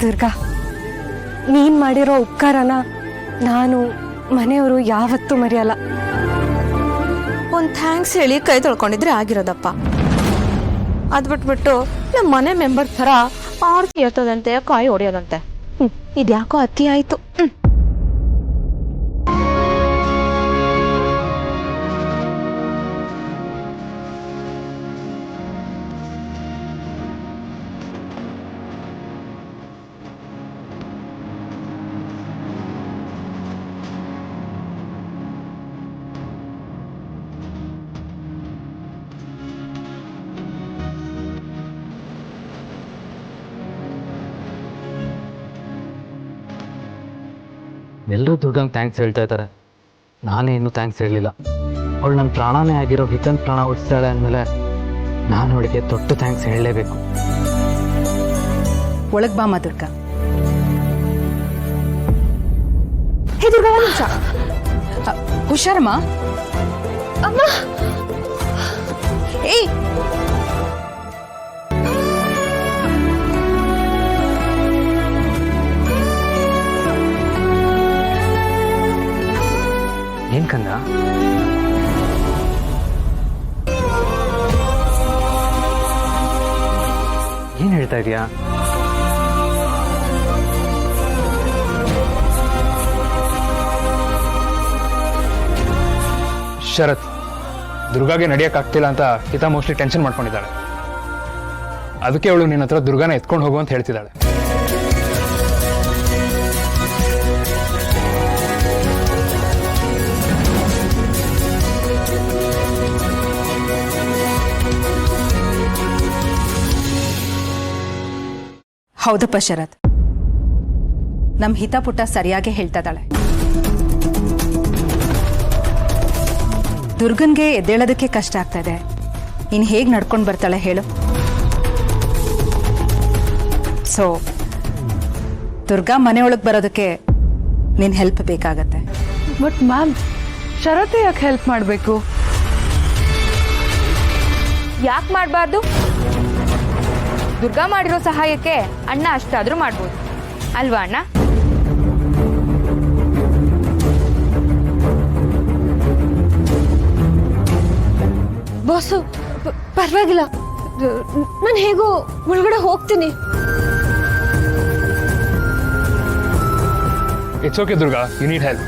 ದುರ್ಗಾ, ನೀನ್ ಮಾಡಿರೋ ಉಪಕಾರನ ನಾನು ಮನೆಯವರು ಯಾವತ್ತೂ ಮರೆಯಲ್ಲ. ಒಂದು ಥ್ಯಾಂಕ್ಸ್ ಹೇಳಿ ಕೈ ತೊಳ್ಕೊಂಡಿದ್ರೆ ಆಗಿರೋದಪ್ಪ. ಅದು ಬಿಟ್ಬಿಟ್ಟು ನಮ್ಮ ಮನೆ ಮೆಂಬರ್ ಥರ ಆರ್ತಿ ಇರ್ತದಂತೆ, ಕಾಯಿ ಹೊಡೆಯೋದಂತೆ. ಇದ್ಯಾಕೋ ಅತಿ ಆಯಿತು. ಎಲ್ಲರೂ ದುರ್ಗಂಗೆ ಥ್ಯಾಂಕ್ಸ್ ಹೇಳ್ತಾ ಇದ್ದಾರೆ, ನಾನೇ ಇನ್ನೂ ಥ್ಯಾಂಕ್ಸ್ ಹೇಳಲಿಲ್ಲ. ಅವಳು ನನ್ನ ಪ್ರಾಣನೇ ಆಗಿರೋ ಹಿತನ್ ಪ್ರಾಣ ಉಳಿಸ್ತಾಳೆ ಅಂದಮೇಲೆ ನಾನು ಅವಳಿಗೆ ದೊಡ್ಡ ಥ್ಯಾಂಕ್ಸ್ ಹೇಳಲೇಬೇಕು. ಒಳಗೆ ಬಾಮ ದುರ್ಗಾ. ಹೇ ದುರ್ಗಾ, ಒಂದು ನಿಮಿಷ. ಹುಷಾರಮ್ಮ. ಅಮ್ಮ, ಏಯ್, ಏನು ಕಂದ? ಏನು ಹೇಳ್ತಾ ಇದೀಯಾ? ಶರತ್, ದುರ್ಗಾಗೆ ನಡೆಯೋಕ್ಕಾಗ್ತಿಲ್ಲ ಅಂತ ಹಿತಾ ಮೋಸ್ಟ್ಲಿ ಟೆನ್ಷನ್ ಮಾಡ್ಕೊಂಡಿದ್ದಾಳೆ. ಅದಕ್ಕೆ ಅವಳು ನಿನ್ನ ಹತ್ರ ದುರ್ಗಾನ ಎತ್ಕೊಂಡು ಹೋಗು ಅಂತ ಹೇಳ್ತಿದ್ದಾಳೆ. ಹೌದಪ್ಪ ಶರತ್, ನಮ್ಮ ಹಿತಪುಟ್ಟ ಸರಿಯಾಗಿ ಹೇಳ್ತಾ ಇದ್ದಾಳೆ. ದುರ್ಗನ್ಗೆ ಎದ್ದೇಳೋದಕ್ಕೆ ಕಷ್ಟ ಆಗ್ತಾ ಇದೆ. ಇನ್ನು ಹೇಗೆ ನಡ್ಕೊಂಡು ಬರ್ತಾಳೆ ಹೇಳು? ಸೊ ದುರ್ಗಾ ಮನೆಯೊಳಗೆ ಬರೋದಕ್ಕೆ ನಿನ್ನ ಹೆಲ್ಪ್ ಬೇಕಾಗತ್ತೆ. ಬಟ್ ಮ್ಯಾಮ್, ಶರತ್ ಯಾಕೆ ಹೆಲ್ಪ್ ಮಾಡಬೇಕು? ಯಾಕೆ ಮಾಡಬಾರ್ದು? ದುರ್ಗಾ ಮಾಡಿರೋ ಸಹಾಯಕ್ಕೆ ಅಣ್ಣ ಅಷ್ಟಾದರೂ ಮಾಡ್ಬೋದು ಅಲ್ವಾ ಅಣ್ಣ? ಬಾಸು, ಪರವಾಗಿಲ್ಲ, ನಾನು ಹೇಗೋ ಒಳಗಡೆ ಹೋಗ್ತೀನಿ. It's okay Durga, you need help.